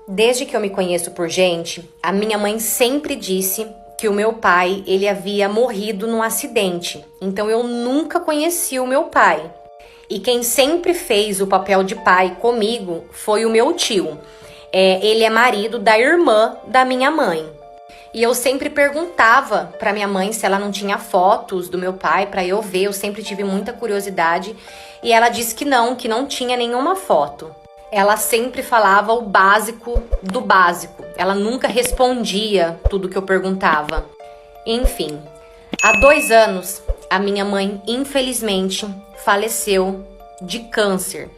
Desde que eu me conheço por gente, a minha mãe sempre disse que o meu pai, ele havia morrido num acidente. Então eu nunca conheci o meu pai. E quem sempre fez o papel de pai comigo foi o meu tio. Ele é marido da irmã da minha mãe. E eu sempre perguntava pra minha mãe se ela não tinha fotos do meu pai pra eu ver. Eu sempre tive muita curiosidade. E ela disse que não tinha nenhuma foto. Ela sempre falava o básico do básico. Ela nunca respondia tudo que eu perguntava. Enfim, há 2 anos, a minha mãe, infelizmente, faleceu de câncer.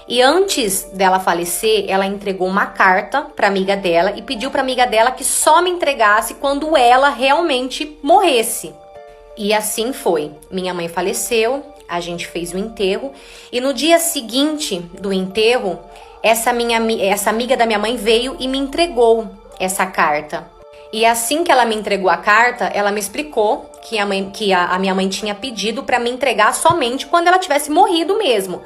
E antes dela falecer, ela entregou uma carta para amiga dela e pediu para amiga dela que só me entregasse quando ela realmente morresse. E assim foi. Minha mãe faleceu, a gente fez o enterro e no dia seguinte do enterro, essa amiga da minha mãe veio e me entregou essa carta. E assim que ela me entregou a carta, ela me explicou que a minha mãe tinha pedido para me entregar somente quando ela tivesse morrido mesmo.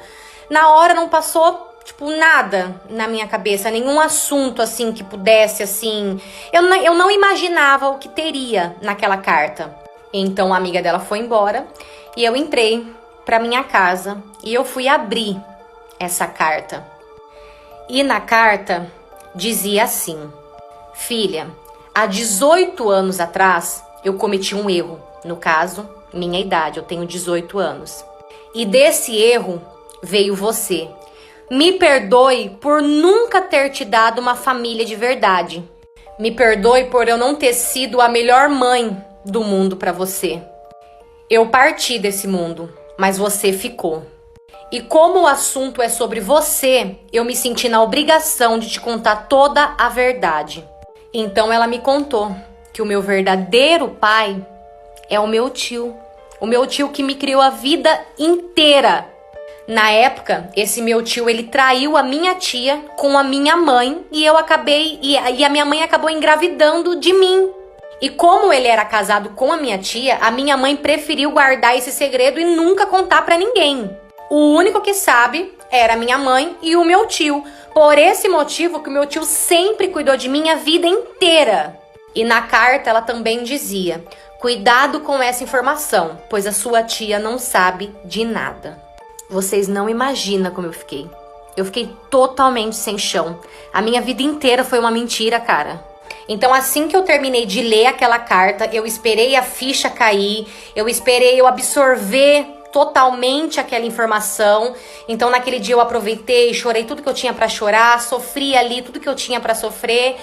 Na hora não passou, nada na minha cabeça, nenhum assunto assim que pudesse, assim... Eu não imaginava o que teria naquela carta. Então a amiga dela foi embora e eu entrei para minha casa e eu fui abrir essa carta. E na carta dizia assim: filha, há 18 anos atrás eu cometi um erro. No caso, minha idade, eu tenho 18 anos. E desse erro veio você. Me perdoe por nunca ter te dado uma família de verdade. Me perdoe por eu não ter sido a melhor mãe do mundo para você. Eu parti desse mundo, mas você ficou. E como o assunto é sobre você, eu me senti na obrigação de te contar toda a verdade. Então ela me contou que o meu verdadeiro pai é o meu tio. O meu tio que me criou a vida inteira. Na época, esse meu tio, ele traiu a minha tia com a minha mãe e a minha mãe acabou engravidando de mim. E como ele era casado com a minha mãe preferiu guardar esse segredo e nunca contar pra ninguém. O único que sabe era a minha mãe e o meu tio. Por esse motivo que o meu tio sempre cuidou de mim a vida inteira. E na carta ela também dizia: cuidado com essa informação, pois a sua tia não sabe de nada. Vocês não imaginam como eu fiquei. Eu fiquei totalmente sem chão. A minha vida inteira foi uma mentira, cara. Então assim que eu terminei de ler aquela carta, eu esperei a ficha cair, eu esperei eu absorver totalmente aquela informação. Então naquele dia eu aproveitei, chorei tudo que eu tinha pra chorar, sofri ali tudo que eu tinha pra sofrer.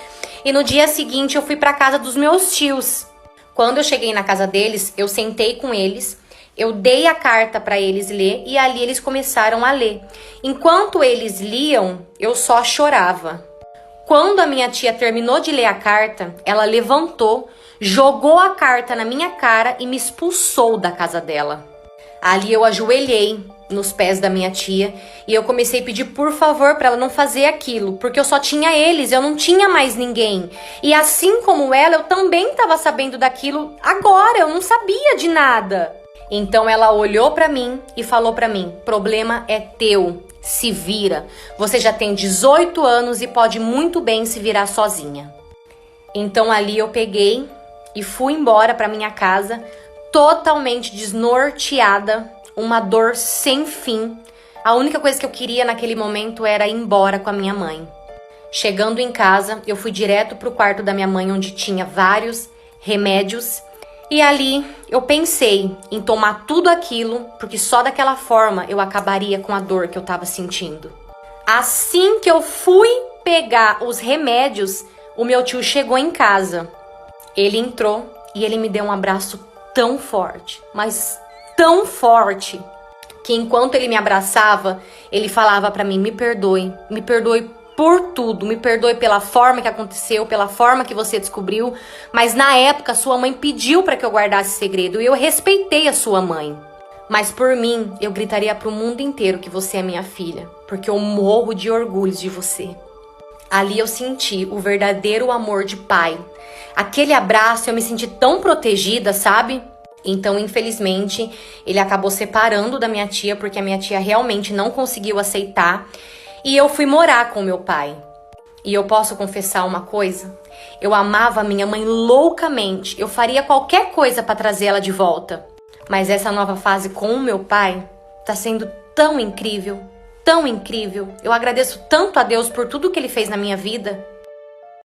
E no dia seguinte eu fui pra casa dos meus tios. Quando eu cheguei na casa deles, eu sentei com eles, eu dei a carta pra eles ler e ali eles começaram a ler. Enquanto eles liam, eu só chorava. Quando a minha tia terminou de ler a carta, ela levantou, jogou a carta na minha cara e me expulsou da casa dela. Ali eu ajoelhei nos pés da minha tia e eu comecei a pedir por favor para ela não fazer aquilo, porque eu só tinha eles, eu não tinha mais ninguém. E assim como ela, eu também estava sabendo daquilo agora, eu não sabia de nada. Então ela olhou para mim e falou para mim: problema é teu, se vira. Você já tem 18 anos e pode muito bem se virar sozinha. Então ali eu peguei e fui embora para minha casa, totalmente desnorteada, uma dor sem fim. A única coisa que eu queria naquele momento era ir embora com a minha mãe. Chegando em casa, eu fui direto pro quarto da minha mãe, onde tinha vários remédios. E ali eu pensei em tomar tudo aquilo, porque só daquela forma eu acabaria com a dor que eu tava sentindo. Assim que eu fui pegar os remédios, o meu tio chegou em casa. Ele entrou e ele me deu um abraço tão forte, mas tão forte, que enquanto ele me abraçava, ele falava pra mim: me perdoe por tudo, me perdoe pela forma que aconteceu, pela forma que você descobriu, mas na época sua mãe pediu pra que eu guardasse segredo e eu respeitei a sua mãe. Mas por mim, eu gritaria pro mundo inteiro que você é minha filha, porque eu morro de orgulho de você. Ali eu senti o verdadeiro amor de pai. Aquele abraço, eu me senti tão protegida, sabe? Então, infelizmente, ele acabou separando da minha tia, porque a minha tia realmente não conseguiu aceitar. E eu fui morar com meu pai. E eu posso confessar uma coisa? Eu amava minha mãe loucamente. Eu faria qualquer coisa para trazer ela de volta. Mas essa nova fase com o meu pai tá sendo tão incrível, tão incrível. Eu agradeço tanto a Deus por tudo que ele fez na minha vida.